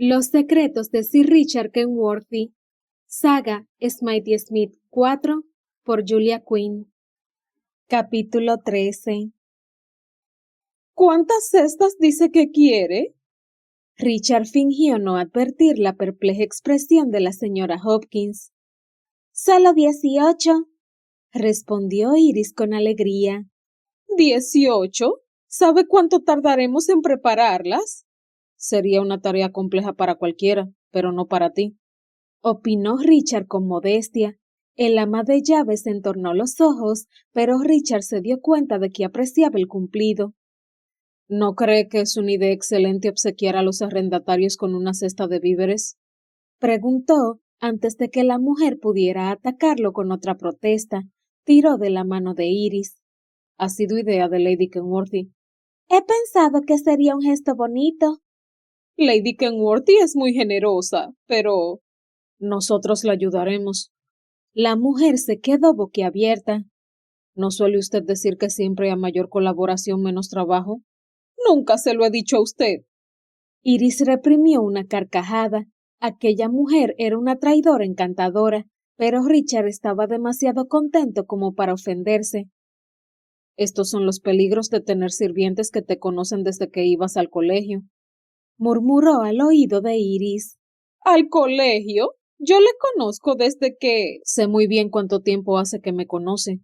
Los secretos de Sir Richard Kenworthy. Saga Smitey Smith 4 por Julia Quinn. Capítulo 13. ¿Cuántas cestas dice que quiere? Richard fingió no advertir la perpleja expresión de la señora Hopkins. «Solo 18», respondió Iris con alegría. ¿18? ¿Sabe cuánto tardaremos en prepararlas? Sería una tarea compleja para cualquiera, pero no para ti, opinó Richard con modestia. El ama de llaves entornó los ojos, pero Richard se dio cuenta de que apreciaba el cumplido. ¿No cree que es una idea excelente obsequiar a los arrendatarios con una cesta de víveres?, preguntó antes de que la mujer pudiera atacarlo con otra protesta. Tiró de la mano de Iris. Ha sido idea de Lady Kenworthy. He pensado que sería un gesto bonito. Lady Kenworthy es muy generosa, pero nosotros la ayudaremos. La mujer se quedó boquiabierta. ¿No suele usted decir que siempre a mayor colaboración menos trabajo? Nunca se lo he dicho a usted. Iris reprimió una carcajada. Aquella mujer era una traidora encantadora, pero Richard estaba demasiado contento como para ofenderse. Estos son los peligros de tener sirvientes que te conocen desde que ibas al colegio, murmuró al oído de Iris. ¿Al colegio? Yo le conozco desde que... Sé muy bien cuánto tiempo hace que me conoce.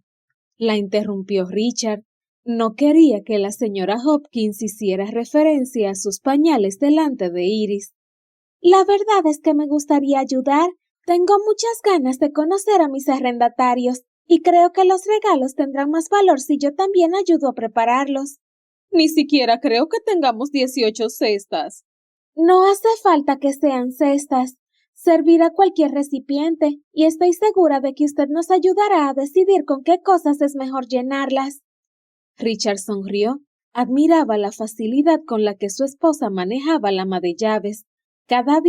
La interrumpió Richard. No quería que la señora Hopkins hiciera referencia a sus pañales delante de Iris. La verdad es que me gustaría ayudar. Tengo muchas ganas de conocer a mis arrendatarios y creo que los regalos tendrán más valor si yo también ayudo a prepararlos. Ni siquiera creo que tengamos 18 cestas. No hace falta que sean cestas. Servirá cualquier recipiente y estoy segura de que usted nos ayudará a decidir con qué cosas es mejor llenarlas. Richard sonrió. Admiraba la facilidad con la que su esposa manejaba la ama de llaves. Cada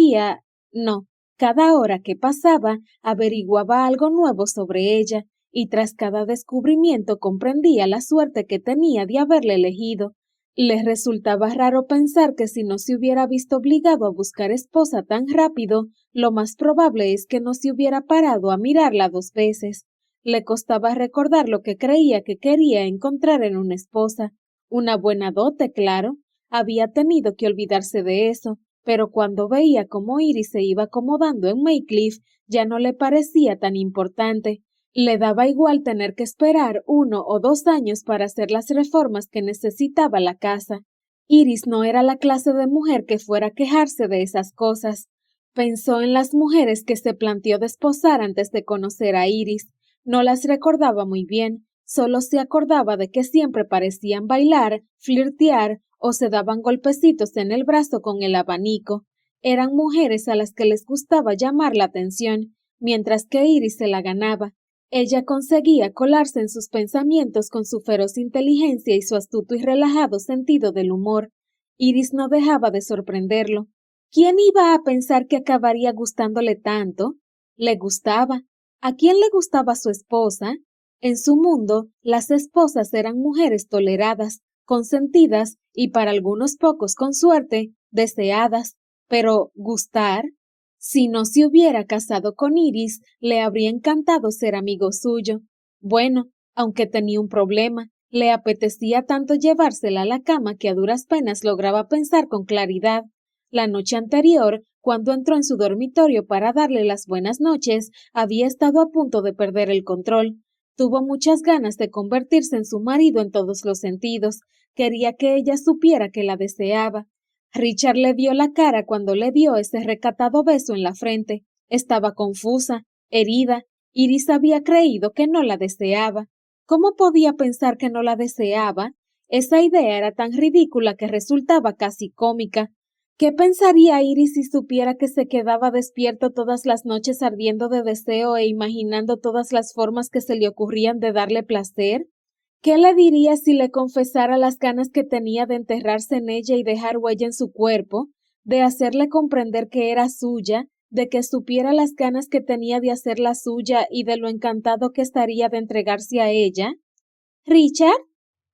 hora que pasaba, averiguaba algo nuevo sobre ella, y tras cada descubrimiento comprendía la suerte que tenía de haberle elegido. Le resultaba raro pensar que si no se hubiera visto obligado a buscar esposa tan rápido, lo más probable es que no se hubiera parado a mirarla 2 veces. Le costaba recordar lo que creía que quería encontrar en una esposa. Una buena dote, claro. Había tenido que olvidarse de eso, pero cuando veía cómo Iris se iba acomodando en Maycliff, ya no le parecía tan importante. Le daba igual tener que esperar 1 o 2 años para hacer las reformas que necesitaba la casa. Iris no era la clase de mujer que fuera a quejarse de esas cosas. Pensó en las mujeres que se planteó desposar antes de conocer a Iris. No las recordaba muy bien, solo se acordaba de que siempre parecían bailar, flirtear o se daban golpecitos en el brazo con el abanico. Eran mujeres a las que les gustaba llamar la atención, mientras que Iris se la ganaba. Ella conseguía colarse en sus pensamientos con su feroz inteligencia y su astuto y relajado sentido del humor. Iris no dejaba de sorprenderlo. ¿Quién iba a pensar que acabaría gustándole tanto? Le gustaba. ¿A quién le gustaba su esposa? En su mundo, las esposas eran mujeres toleradas, consentidas y para algunos pocos con suerte, deseadas. Pero ¿gustar? Si no se hubiera casado con Iris, le habría encantado ser amigo suyo. Bueno, aunque tenía un problema, le apetecía tanto llevársela a la cama que a duras penas lograba pensar con claridad. La noche anterior, cuando entró en su dormitorio para darle las buenas noches, había estado a punto de perder el control. Tuvo muchas ganas de convertirse en su marido en todos los sentidos. Quería que ella supiera que la deseaba. Richard le vio la cara cuando le dio ese recatado beso en la frente. Estaba confusa, herida. Iris había creído que no la deseaba. ¿Cómo podía pensar que no la deseaba? Esa idea era tan ridícula que resultaba casi cómica. ¿Qué pensaría Iris si supiera que se quedaba despierto todas las noches ardiendo de deseo e imaginando todas las formas que se le ocurrían de darle placer? ¿Qué le diría si le confesara las ganas que tenía de enterrarse en ella y dejar huella en su cuerpo, de hacerle comprender que era suya, de que supiera las ganas que tenía de hacerla suya y de lo encantado que estaría de entregarse a ella? ¿Richard?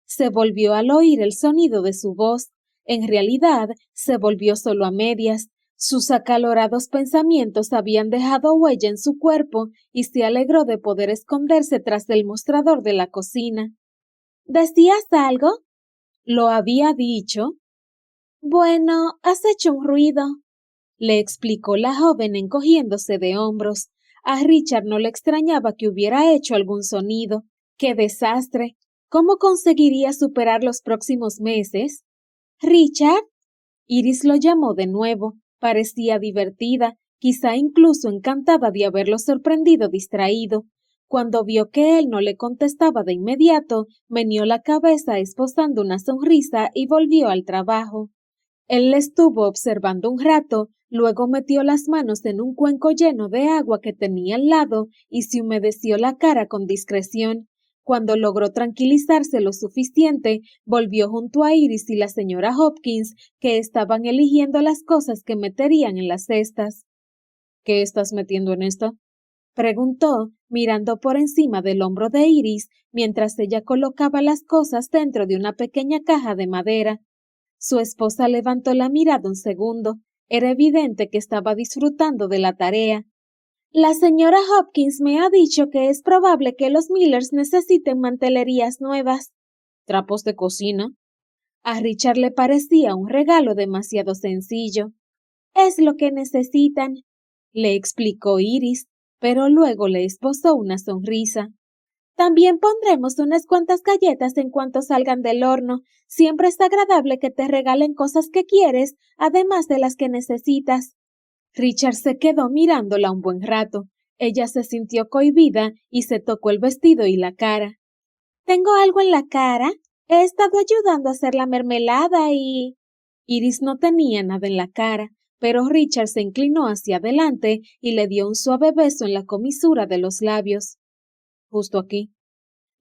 Se volvió al oír el sonido de su voz. En realidad, se volvió solo a medias. Sus acalorados pensamientos habían dejado huella en su cuerpo y se alegró de poder esconderse tras del mostrador de la cocina. ¿Decías algo? Lo había dicho. Bueno, has hecho un ruido, le explicó la joven encogiéndose de hombros. A Richard no le extrañaba que hubiera hecho algún sonido. ¡Qué desastre! ¿Cómo conseguiría superar los próximos meses? ¿Richard? Iris lo llamó de nuevo. Parecía divertida, quizá incluso encantada de haberlo sorprendido distraído. Cuando vio que él no le contestaba de inmediato, meneó la cabeza esbozando una sonrisa y volvió al trabajo. Él le estuvo observando un rato, luego metió las manos en un cuenco lleno de agua que tenía al lado y se humedeció la cara con discreción. Cuando logró tranquilizarse lo suficiente, volvió junto a Iris y la señora Hopkins, que estaban eligiendo las cosas que meterían en las cestas. ¿Qué estás metiendo en esta? Preguntó, mirando por encima del hombro de Iris, mientras ella colocaba las cosas dentro de una pequeña caja de madera. Su esposa levantó la mirada un segundo. Era evidente que estaba disfrutando de la tarea. La señora Hopkins me ha dicho que es probable que los Millers necesiten mantelerías nuevas. ¿Trapos de cocina? A Richard le parecía un regalo demasiado sencillo. Es lo que necesitan, le explicó Iris, pero luego le esbozó una sonrisa. También pondremos unas cuantas galletas en cuanto salgan del horno. Siempre es agradable que te regalen cosas que quieres, además de las que necesitas. Richard se quedó mirándola un buen rato. Ella se sintió cohibida y se tocó el vestido y la cara. ¿Tengo algo en la cara? He estado ayudando a hacer la mermelada y... Iris no tenía nada en la cara, pero Richard se inclinó hacia adelante y le dio un suave beso en la comisura de los labios. Justo aquí.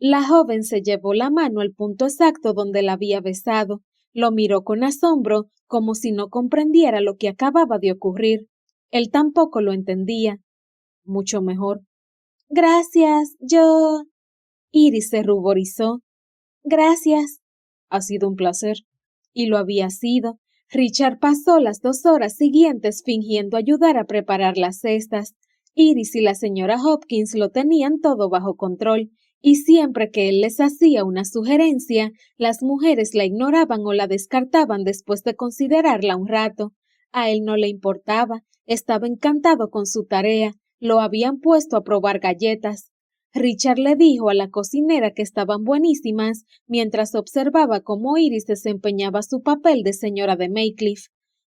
La joven se llevó la mano al punto exacto donde la había besado. Lo miró con asombro, como si no comprendiera lo que acababa de ocurrir. Él tampoco lo entendía. Mucho mejor. Gracias, yo... Iris se ruborizó. Gracias. Ha sido un placer. Y lo había sido. Richard pasó las 2 horas siguientes fingiendo ayudar a preparar las cestas. Iris y la señora Hopkins lo tenían todo bajo control, y siempre que él les hacía una sugerencia, las mujeres la ignoraban o la descartaban después de considerarla un rato. A él no le importaba, estaba encantado con su tarea, lo habían puesto a probar galletas. Richard le dijo a la cocinera que estaban buenísimas mientras observaba cómo Iris desempeñaba su papel de señora de Maycliffe.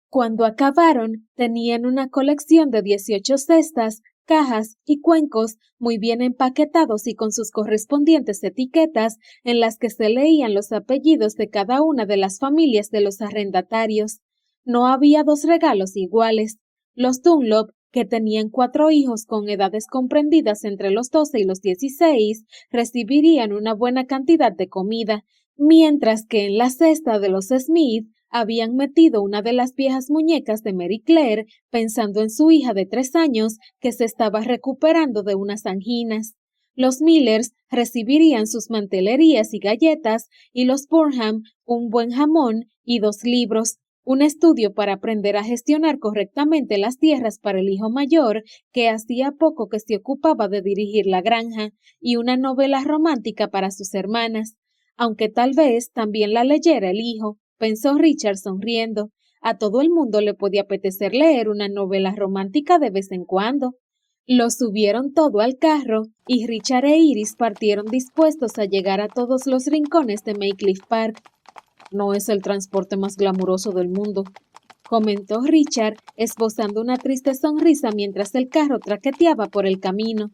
Cuando acabaron, tenían una colección de 18 cestas, cajas y cuencos muy bien empaquetados y con sus correspondientes etiquetas en las que se leían los apellidos de cada una de las familias de los arrendatarios. No había 2 regalos iguales. Los Dunlop, que tenían 4 hijos con edades comprendidas entre los 12 y los 16, recibirían una buena cantidad de comida, mientras que en la cesta de los Smith habían metido una de las viejas muñecas de Mary Claire, pensando en su hija de 3 años que se estaba recuperando de unas anginas. Los Millers recibirían sus mantelerías y galletas, y los Burnham un buen jamón y 2 libros, un estudio para aprender a gestionar correctamente las tierras para el hijo mayor, que hacía poco que se ocupaba de dirigir la granja, y una novela romántica para sus hermanas, aunque tal vez también la leyera el hijo, pensó Richard sonriendo. A todo el mundo le podía apetecer leer una novela romántica de vez en cuando. Lo subieron todo al carro y Richard e Iris partieron dispuestos a llegar a todos los rincones de Maycliffe Park. No es el transporte más glamuroso del mundo, comentó Richard, esbozando una triste sonrisa mientras el carro traqueteaba por el camino.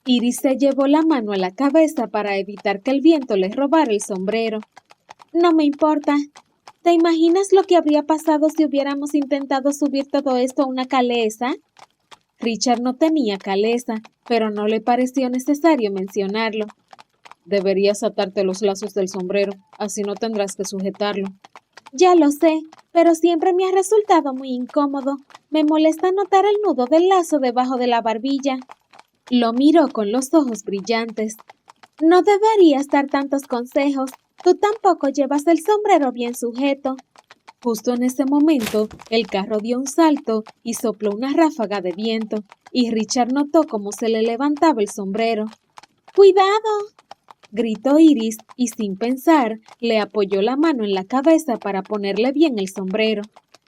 Iris se llevó la mano a la cabeza para evitar que el viento les robara el sombrero. No me importa. ¿Te imaginas lo que habría pasado si hubiéramos intentado subir todo esto a una caleza? Richard no tenía caleza, pero no le pareció necesario mencionarlo. Deberías atarte los lazos del sombrero, así no tendrás que sujetarlo. Ya lo sé, pero siempre me ha resultado muy incómodo. Me molesta notar el nudo del lazo debajo de la barbilla. Lo miró con los ojos brillantes. No deberías dar tantos consejos. Tú tampoco llevas el sombrero bien sujeto. Justo en ese momento, el carro dio un salto y sopló una ráfaga de viento, y Richard notó cómo se le levantaba el sombrero. ¡Cuidado! Gritó Iris y sin pensar le apoyó la mano en la cabeza para ponerle bien el sombrero.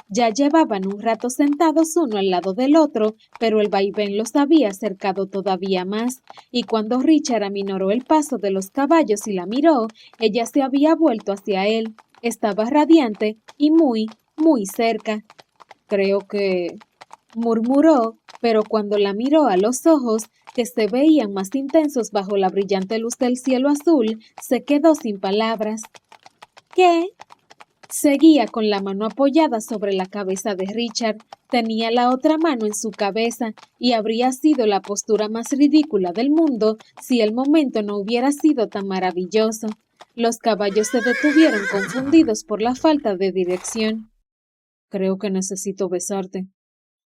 Ya llevaban un rato sentados uno al lado del otro, pero el vaivén los había acercado todavía más, y cuando Richard aminoró el paso de los caballos y la miró, ella se había vuelto hacia él. Estaba radiante y muy, muy cerca. Creo que... murmuró, pero cuando la miró a los ojos, que se veían más intensos bajo la brillante luz del cielo azul, se quedó sin palabras. ¿Qué? Seguía con la mano apoyada sobre la cabeza de Richard, tenía la otra mano en su cabeza, y habría sido la postura más ridícula del mundo si el momento no hubiera sido tan maravilloso. Los caballos se detuvieron confundidos por la falta de dirección. Creo que necesito besarte.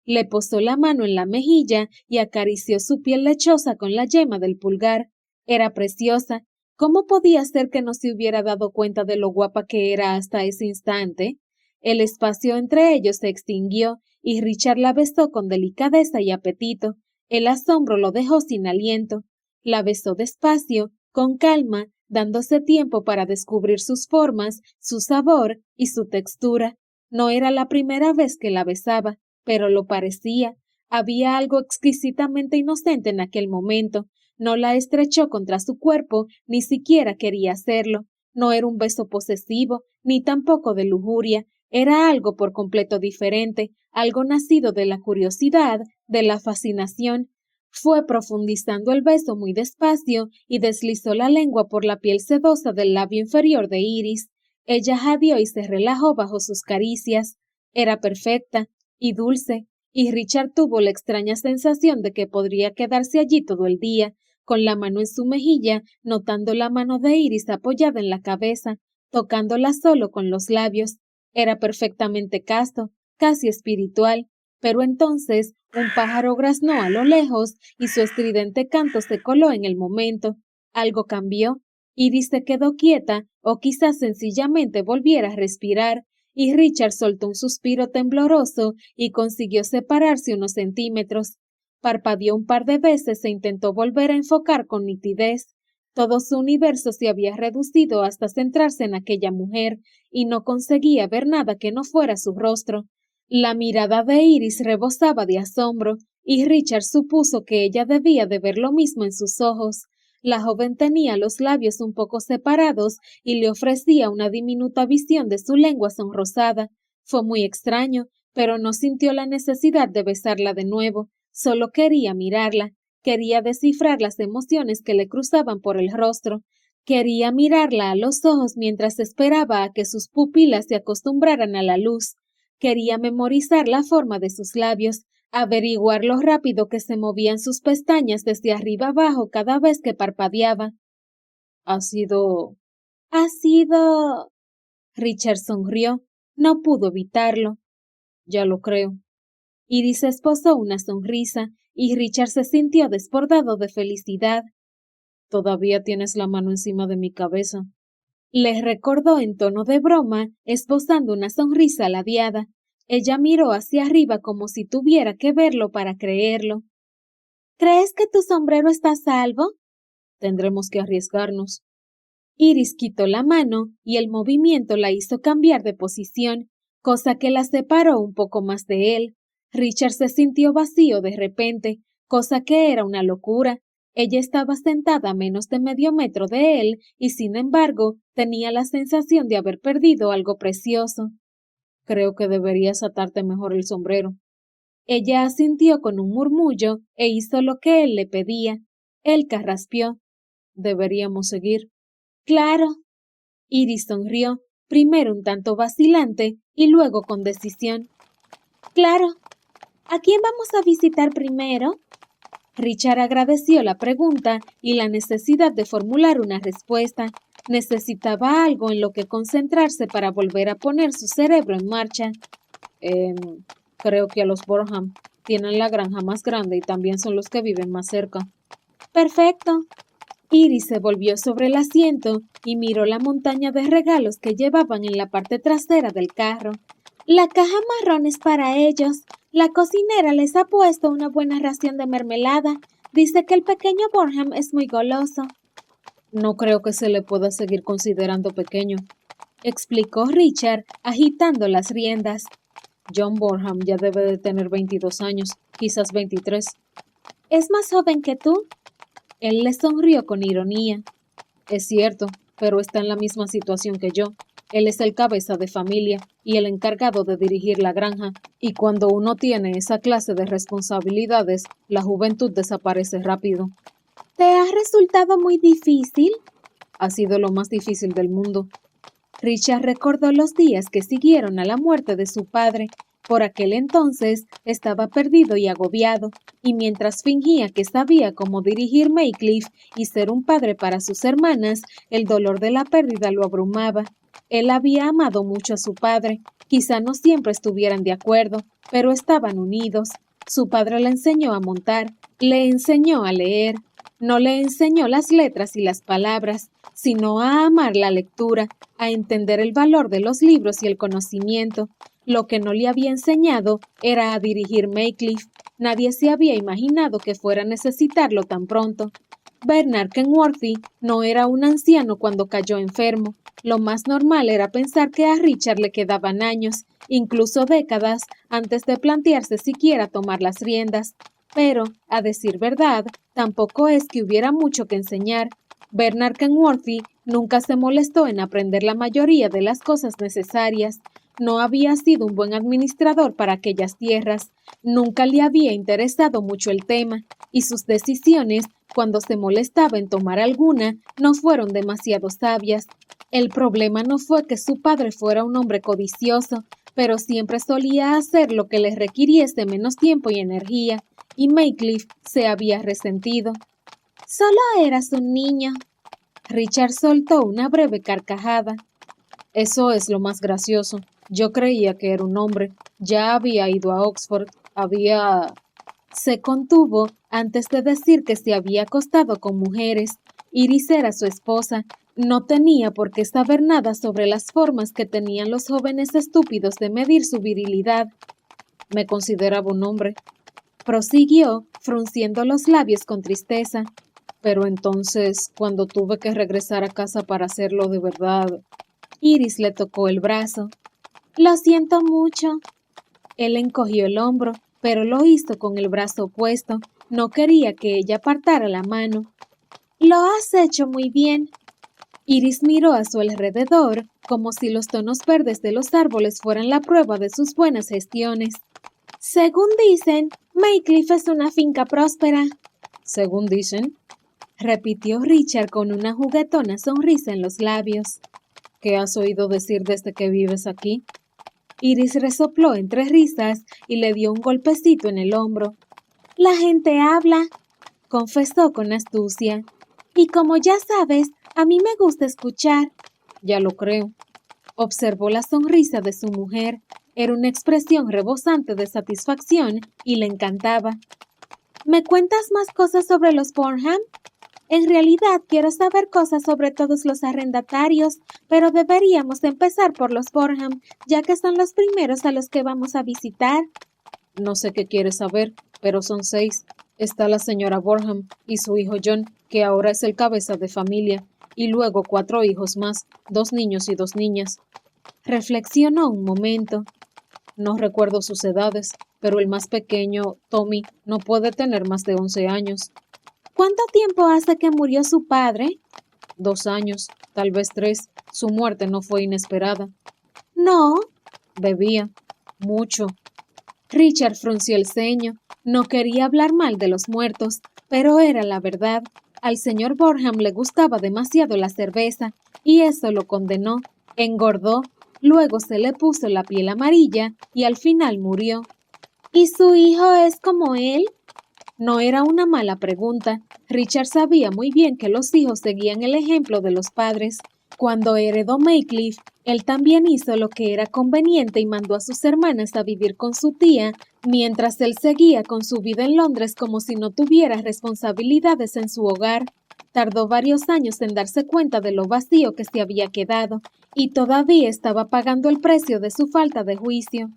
Le posó la mano en la mejilla y acarició su piel lechosa con la yema del pulgar. Era preciosa. ¿Cómo podía ser que no se hubiera dado cuenta de lo guapa que era hasta ese instante? El espacio entre ellos se extinguió y Richard la besó con delicadeza y apetito. El asombro lo dejó sin aliento. La besó despacio, con calma, dándose tiempo para descubrir sus formas, su sabor y su textura. No era la primera vez que la besaba, pero lo parecía. Había algo exquisitamente inocente en aquel momento. No la estrechó contra su cuerpo, ni siquiera quería hacerlo. No era un beso posesivo, ni tampoco de lujuria. Era algo por completo diferente, algo nacido de la curiosidad, de la fascinación. Fue profundizando el beso muy despacio y deslizó la lengua por la piel sedosa del labio inferior de Iris. Ella jadeó y se relajó bajo sus caricias. Era perfecta y dulce, y Richard tuvo la extraña sensación de que podría quedarse allí todo el día, con la mano en su mejilla, notando la mano de Iris apoyada en la cabeza, tocándola solo con los labios. Era perfectamente casto, casi espiritual, pero entonces un pájaro graznó a lo lejos y su estridente canto se coló en el momento. Algo cambió. Iris se quedó quieta, o quizás sencillamente volviera a respirar, y Richard soltó un suspiro tembloroso y consiguió separarse unos centímetros. Parpadeó un par de veces e intentó volver a enfocar con nitidez. Todo su universo se había reducido hasta centrarse en aquella mujer, y no conseguía ver nada que no fuera su rostro. La mirada de Iris rebosaba de asombro, y Richard supuso que ella debía de ver lo mismo en sus ojos. La joven tenía los labios un poco separados y le ofrecía una diminuta visión de su lengua sonrosada. Fue muy extraño, pero no sintió la necesidad de besarla de nuevo. Solo quería mirarla. Quería descifrar las emociones que le cruzaban por el rostro. Quería mirarla a los ojos mientras esperaba a que sus pupilas se acostumbraran a la luz. Quería memorizar la forma de sus labios, averiguar lo rápido que se movían sus pestañas desde arriba abajo cada vez que parpadeaba. Ha sido... Ha sido... Richard sonrió. No pudo evitarlo. Ya lo creo. Iris esbozó una sonrisa, y Richard se sintió desbordado de felicidad. Todavía tienes la mano encima de mi cabeza. Le recordó en tono de broma, esbozando una sonrisa ladeada. Ella miró hacia arriba como si tuviera que verlo para creerlo. ¿Crees que tu sombrero está a salvo? Tendremos que arriesgarnos. Iris quitó la mano y el movimiento la hizo cambiar de posición, cosa que la separó un poco más de él. Richard se sintió vacío de repente, cosa que era una locura. Ella estaba sentada a menos de medio metro de él y sin embargo tenía la sensación de haber perdido algo precioso. Creo que deberías atarte mejor el sombrero. Ella asintió con un murmullo e hizo lo que él le pedía. Él carraspeó. Deberíamos seguir. Claro. Iris sonrió, primero un tanto vacilante y luego con decisión. Claro. ¿A quién vamos a visitar primero? Richard agradeció la pregunta y la necesidad de formular una respuesta. Necesitaba algo en lo que concentrarse para volver a poner su cerebro en marcha. Creo que a los Borham. Tienen la granja más grande y también son los que viven más cerca. Perfecto. Iris se volvió sobre el asiento y miró la montaña de regalos que llevaban en la parte trasera del carro. La caja marrón es para ellos. La cocinera les ha puesto una buena ración de mermelada. Dice que el pequeño Burnham es muy goloso. No creo que se le pueda seguir considerando pequeño, explicó Richard, agitando las riendas. John Burnham ya debe de tener 22 años, quizás 23. ¿Es más joven que tú? Él le sonrió con ironía. Es cierto, pero está en la misma situación que yo. Él es el cabeza de familia y el encargado de dirigir la granja, y cuando uno tiene esa clase de responsabilidades, la juventud desaparece rápido. ¿Te ha resultado muy difícil? Ha sido lo más difícil del mundo. Richard recordó los días que siguieron a la muerte de su padre. Por aquel entonces estaba perdido y agobiado, y mientras fingía que sabía cómo dirigir Maycliffe y ser un padre para sus hermanas, el dolor de la pérdida lo abrumaba. Él había amado mucho a su padre, quizá no siempre estuvieran de acuerdo, pero estaban unidos. Su padre le enseñó a montar, le enseñó a leer. No le enseñó las letras y las palabras, sino a amar la lectura, a entender el valor de los libros y el conocimiento. Lo que no le había enseñado era a dirigir Maycliffe. Nadie se había imaginado que fuera a necesitarlo tan pronto. Bernard Kenworthy no era un anciano cuando cayó enfermo. Lo más normal era pensar que a Richard le quedaban años, incluso décadas, antes de plantearse siquiera tomar las riendas. Pero, a decir verdad, tampoco es que hubiera mucho que enseñar. Bernard Kenworthy nunca se molestó en aprender la mayoría de las cosas necesarias. No había sido un buen administrador para aquellas tierras, nunca le había interesado mucho el tema, y sus decisiones, cuando se molestaba en tomar alguna, no fueron demasiado sabias. El problema no fue que su padre fuera un hombre codicioso, pero siempre solía hacer lo que le requiriese menos tiempo y energía, y Maycliffe se había resentido. Solo eras un niño. Richard soltó una breve carcajada. Eso es lo más gracioso. Yo creía que era un hombre. Ya había ido a Oxford. Se contuvo antes de decir que se había acostado con mujeres. Iris era su esposa. No tenía por qué saber nada sobre las formas que tenían los jóvenes estúpidos de medir su virilidad. Me consideraba un hombre. Prosiguió, frunciendo los labios con tristeza. Pero entonces, cuando tuve que regresar a casa para hacerlo de verdad... Iris le tocó el brazo. Lo siento mucho. Él encogió el hombro, pero lo hizo con el brazo opuesto. No quería que ella apartara la mano. Lo has hecho muy bien. Iris miró a su alrededor, como si los tonos verdes de los árboles fueran la prueba de sus buenas gestiones. Según dicen, Maycliffe es una finca próspera. Según dicen, repitió Richard con una juguetona sonrisa en los labios. ¿Qué has oído decir desde que vives aquí? Iris resopló entre risas y le dio un golpecito en el hombro. La gente habla, confesó con astucia. Y como ya sabes, a mí me gusta escuchar. Ya lo creo. Observó la sonrisa de su mujer. Era una expresión rebosante de satisfacción y le encantaba. ¿Me cuentas más cosas sobre los Burnham? En realidad quiero saber cosas sobre todos los arrendatarios, pero deberíamos empezar por los Burnham, ya que son los primeros a los que vamos a visitar. No sé qué quieres saber, pero son 6. Está la señora Burnham y su hijo John, que ahora es el cabeza de familia, y luego 4 hijos más, 2 niños y 2 niñas. Reflexionó un momento. No recuerdo sus edades, pero el más pequeño, Tommy, no puede tener más de 11 años. ¿Cuánto tiempo hace que murió su padre? 2 años, tal vez 3. Su muerte no fue inesperada. No. Bebía. Mucho. Richard frunció el ceño. No quería hablar mal de los muertos, pero era la verdad. Al señor Burnham le gustaba demasiado la cerveza, y eso lo condenó. Engordó, luego se le puso la piel amarilla, y al final murió. ¿Y su hijo es como él? No era una mala pregunta. Richard sabía muy bien que los hijos seguían el ejemplo de los padres. Cuando heredó Maycliffe, él también hizo lo que era conveniente y mandó a sus hermanas a vivir con su tía, mientras él seguía con su vida en Londres como si no tuviera responsabilidades en su hogar. Tardó varios años en darse cuenta de lo vacío que se había quedado y todavía estaba pagando el precio de su falta de juicio.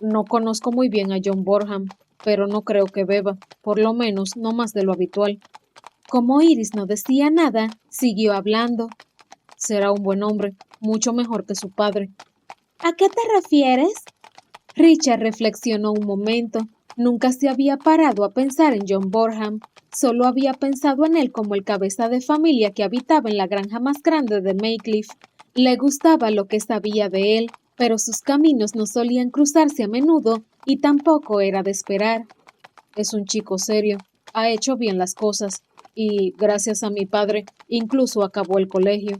No conozco muy bien a John Borham, pero no creo que beba, por lo menos no más de lo habitual. Como Iris no decía nada, siguió hablando. Será un buen hombre, mucho mejor que su padre. ¿A qué te refieres? Richard reflexionó un momento. Nunca se había parado a pensar en John Borham. Solo había pensado en él como el cabeza de familia que habitaba en la granja más grande de Maycliff. Le gustaba lo que sabía de él, pero sus caminos no solían cruzarse a menudo y tampoco era de esperar. Es un chico serio, ha hecho bien las cosas y, gracias a mi padre, incluso acabó el colegio.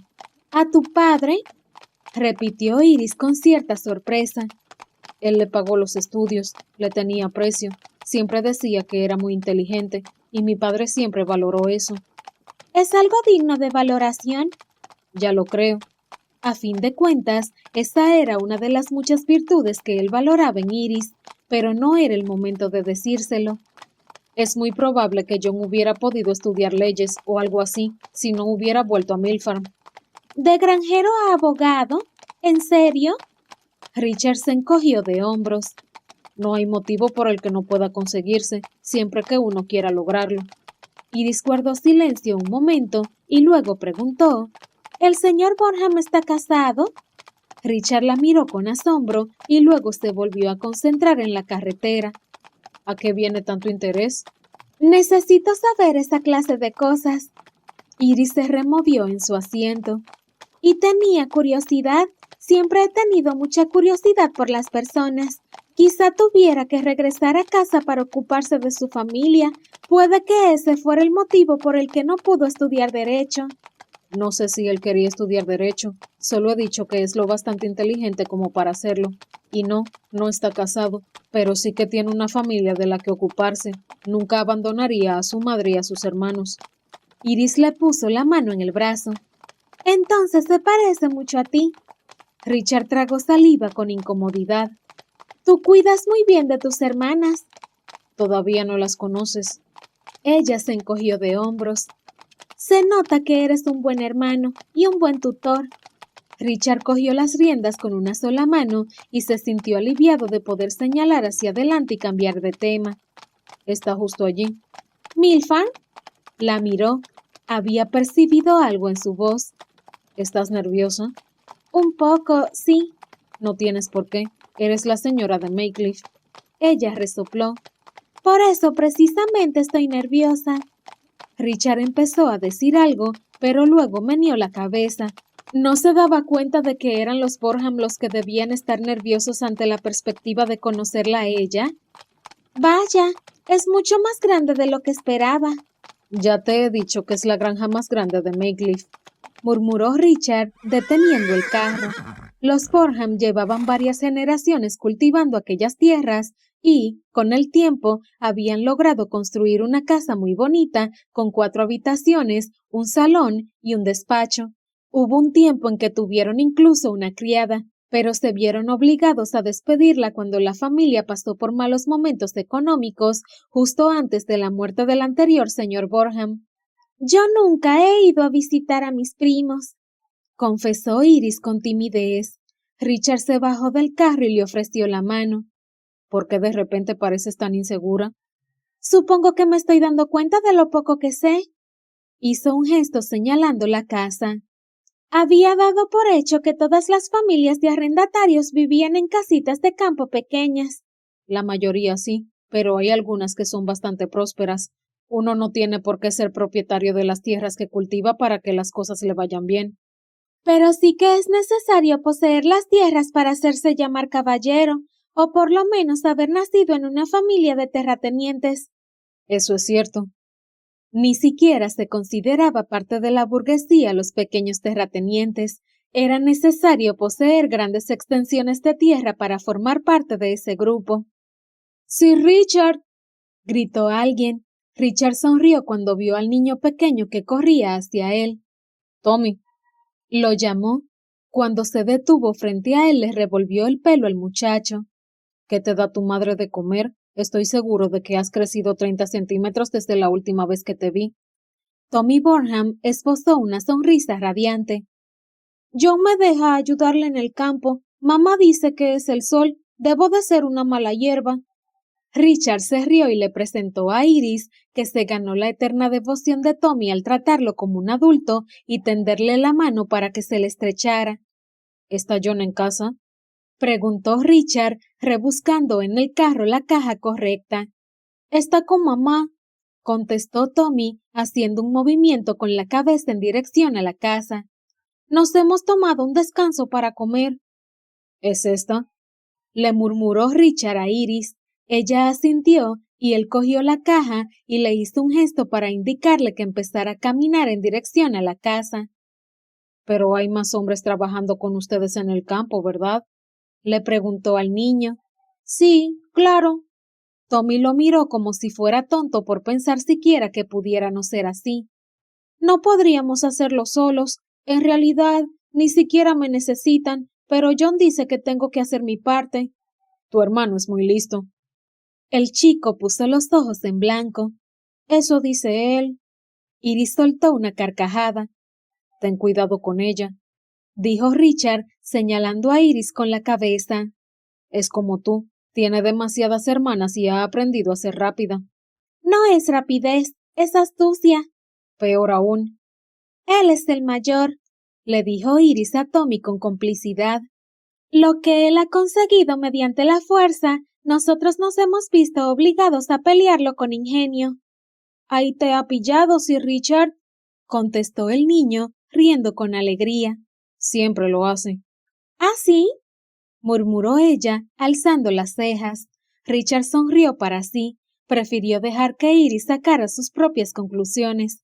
¿A tu padre? Repitió Iris con cierta sorpresa. Él le pagó los estudios, le tenía aprecio, siempre decía que era muy inteligente y mi padre siempre valoró eso. ¿Es algo digno de valoración? Ya lo creo. A fin de cuentas, esa era una de las muchas virtudes que él valoraba en Iris, pero no era el momento de decírselo. Es muy probable que John hubiera podido estudiar leyes o algo así si no hubiera vuelto a Milfarm. ¿De granjero a abogado? ¿En serio? Richard se encogió de hombros. No hay motivo por el que no pueda conseguirse, siempre que uno quiera lograrlo. Iris guardó silencio un momento y luego preguntó: ¿El señor Borham está casado? Richard la miró con asombro y luego se volvió a concentrar en la carretera. ¿A qué viene tanto interés? Necesito saber esa clase de cosas. Iris se removió en su asiento. Y tenía curiosidad. Siempre he tenido mucha curiosidad por las personas. Quizá tuviera que regresar a casa para ocuparse de su familia. Puede que ese fuera el motivo por el que no pudo estudiar derecho. No sé si él quería estudiar derecho. Solo he dicho que es lo bastante inteligente como para hacerlo. Y no, no está casado, pero sí que tiene una familia de la que ocuparse. Nunca abandonaría a su madre y a sus hermanos. Iris le puso la mano en el brazo. Entonces se parece mucho a ti. Richard tragó saliva con incomodidad. Tú cuidas muy bien de tus hermanas. Todavía no las conoces. Ella se encogió de hombros. Se nota que eres un buen hermano y un buen tutor. Richard cogió las riendas con una sola mano y se sintió aliviado de poder señalar hacia adelante y cambiar de tema. Está justo allí. ¿Milfarm? La miró. Había percibido algo en su voz. ¿Estás nerviosa? Un poco, sí. No tienes por qué. Eres la señora de Maycliff. Ella resopló. Por eso precisamente estoy nerviosa. Richard empezó a decir algo, pero luego meneó la cabeza. ¿No se daba cuenta de que eran los Borham los que debían estar nerviosos ante la perspectiva de conocerla a ella? Vaya, es mucho más grande de lo que esperaba. Ya te he dicho que es la granja más grande de Maycliff, murmuró Richard, deteniendo el carro. Los Borham llevaban varias generaciones cultivando aquellas tierras y, con el tiempo, habían logrado construir una casa muy bonita con 4 habitaciones, un salón y un despacho. Hubo un tiempo en que tuvieron incluso una criada, pero se vieron obligados a despedirla cuando la familia pasó por malos momentos económicos justo antes de la muerte del anterior señor Borham. Yo nunca he ido a visitar a mis primos, confesó Iris con timidez. Richard se bajó del carro y le ofreció la mano. ¿Por qué de repente pareces tan insegura? Supongo que me estoy dando cuenta de lo poco que sé. Hizo un gesto señalando la casa. Había dado por hecho que todas las familias de arrendatarios vivían en casitas de campo pequeñas. La mayoría sí, pero hay algunas que son bastante prósperas. Uno no tiene por qué ser propietario de las tierras que cultiva para que las cosas le vayan bien. Pero sí que es necesario poseer las tierras para hacerse llamar caballero, o por lo menos haber nacido en una familia de terratenientes. Eso es cierto. Ni siquiera se consideraba parte de la burguesía los pequeños terratenientes. Era necesario poseer grandes extensiones de tierra para formar parte de ese grupo. ¡Sir Richard! Gritó alguien. Richard sonrió cuando vio al niño pequeño que corría hacia él. Tommy. Lo llamó. Cuando se detuvo frente a él, le revolvió el pelo al muchacho. ¿Qué te da tu madre de comer? Estoy seguro de que has crecido 30 centímetros desde la última vez que te vi. Tommy Burnham esbozó una sonrisa radiante. John me deja ayudarle en el campo. Mamá dice que es el sol. Debo de ser una mala hierba. Richard se rió y le presentó a Iris, que se ganó la eterna devoción de Tommy al tratarlo como un adulto y tenderle la mano para que se le estrechara. ¿Está John en casa?, preguntó Richard, rebuscando en el carro la caja correcta. Está con mamá, contestó Tommy, haciendo un movimiento con la cabeza en dirección a la casa. Nos hemos tomado un descanso para comer. ¿Es esta?, le murmuró Richard a Iris. Ella asintió y él cogió la caja y le hizo un gesto para indicarle que empezara a caminar en dirección a la casa. Pero hay más hombres trabajando con ustedes en el campo, ¿verdad?, le preguntó al niño. Sí, claro. Tommy lo miró como si fuera tonto por pensar siquiera que pudiera no ser así. No podríamos hacerlo solos. En realidad, ni siquiera me necesitan, pero John dice que tengo que hacer mi parte. Tu hermano es muy listo. El chico puso los ojos en blanco. Eso dice él. Iris soltó una carcajada. Ten cuidado con ella, dijo Richard, señalando a Iris con la cabeza. Es como tú, tiene demasiadas hermanas y ha aprendido a ser rápida. No es rapidez, es astucia. Peor aún. Él es el mayor, le dijo Iris a Tommy con complicidad. Lo que él ha conseguido mediante la fuerza, nosotros nos hemos visto obligados a pelearlo con ingenio. Ahí te ha pillado, Sir Richard, contestó el niño, riendo con alegría. Siempre lo hace. ¿Ah, sí?, murmuró ella, alzando las cejas. Richard sonrió para sí. Prefirió dejar que Iris sacara sus propias conclusiones.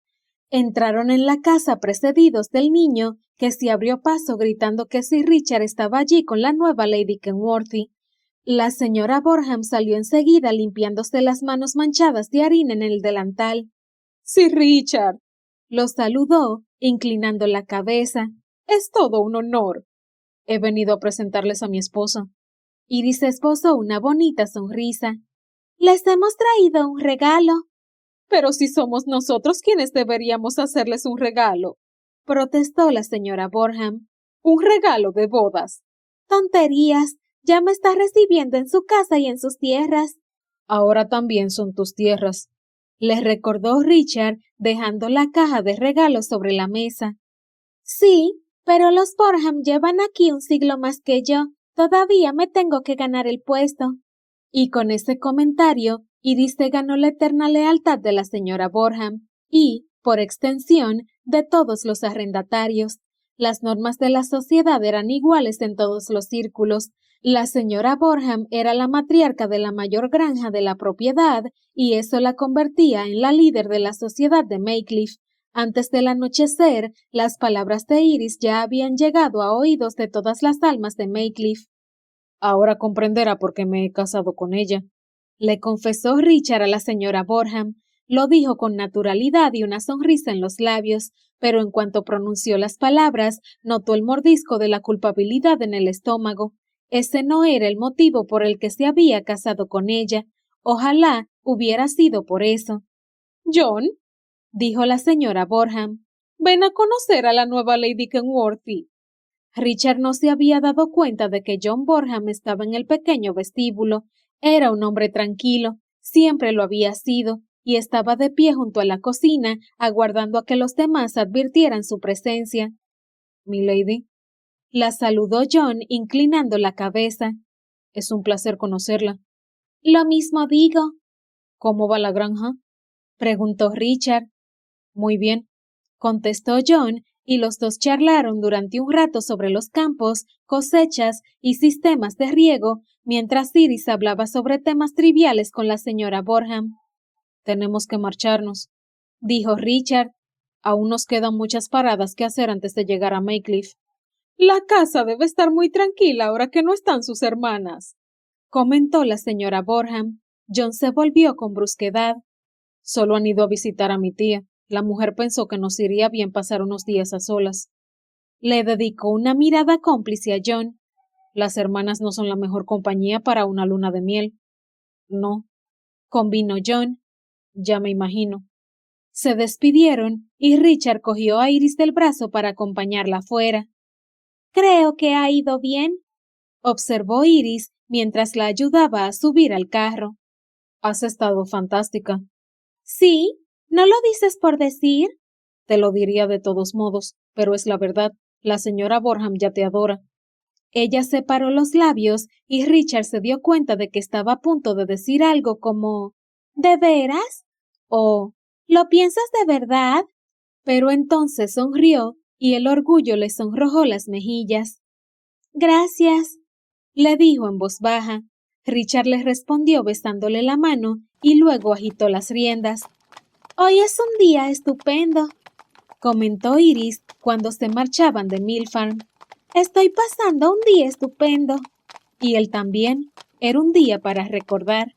Entraron en la casa precedidos del niño, que se abrió paso gritando que Sir Richard estaba allí con la nueva Lady Kenworthy. La señora Borham salió enseguida limpiándose las manos manchadas de harina en el delantal. Sir Richard, lo saludó, inclinando la cabeza. Es todo un honor. He venido a presentarles a mi esposa. Iris esbozó una bonita sonrisa. Les hemos traído un regalo. Pero si somos nosotros quienes deberíamos hacerles un regalo, protestó la señora Borham. Un regalo de bodas. Tonterías. Ya me está recibiendo en su casa y en sus tierras. Ahora también son tus tierras, les recordó Richard, dejando la caja de regalos sobre la mesa. Sí, pero los Borham llevan aquí un siglo más que yo. Todavía me tengo que ganar el puesto. Y con ese comentario, Iris se ganó la eterna lealtad de la señora Borham y, por extensión, de todos los arrendatarios. Las normas de la sociedad eran iguales en todos los círculos. La señora Borham era la matriarca de la mayor granja de la propiedad y eso la convertía en la líder de la sociedad de Maycliffe. Antes del anochecer, las palabras de Iris ya habían llegado a oídos de todas las almas de Maycliffe. Ahora comprenderá por qué me he casado con ella, le confesó Richard a la señora Borham. Lo dijo con naturalidad y una sonrisa en los labios, pero en cuanto pronunció las palabras, notó el mordisco de la culpabilidad en el estómago. Ese no era el motivo por el que se había casado con ella. Ojalá hubiera sido por eso. John, dijo la señora Borham, ven a conocer a la nueva Lady Kenworthy. Richard no se había dado cuenta de que John Borham estaba en el pequeño vestíbulo. Era un hombre tranquilo, siempre lo había sido, y estaba de pie junto a la cocina, aguardando a que los demás advirtieran su presencia. «Milady», la saludó John, inclinando la cabeza. «Es un placer conocerla». «Lo mismo digo». «¿Cómo va la granja?», preguntó Richard. «Muy bien», contestó John, y los dos charlaron durante un rato sobre los campos, cosechas y sistemas de riego, mientras Iris hablaba sobre temas triviales con la señora Borham. «Tenemos que marcharnos», dijo Richard. «Aún nos quedan muchas paradas que hacer antes de llegar a Maycliffe». «La casa debe estar muy tranquila ahora que no están sus hermanas», comentó la señora Borham. John se volvió con brusquedad. «Solo han ido a visitar a mi tía. La mujer pensó que nos iría bien pasar unos días a solas». Le dedicó una mirada cómplice a John. «Las hermanas no son la mejor compañía para una luna de miel». «No», convino John. «Ya me imagino». Se despidieron y Richard cogió a Iris del brazo para acompañarla afuera. Creo que ha ido bien, observó Iris mientras la ayudaba a subir al carro. Has estado fantástica. ¿Sí? ¿No lo dices por decir? Te lo diría de todos modos, pero es la verdad. La señora Borham ya te adora. Ella separó los labios y Richard se dio cuenta de que estaba a punto de decir algo como ¿De veras? o ¿Lo piensas de verdad? pero entonces sonrió y el orgullo le sonrojó las mejillas. Gracias, le dijo en voz baja. Richard le respondió besándole la mano y luego agitó las riendas. Hoy es un día estupendo, comentó Iris cuando se marchaban de Mill Farm. Estoy pasando un día estupendo. Y él también. Era un día para recordar.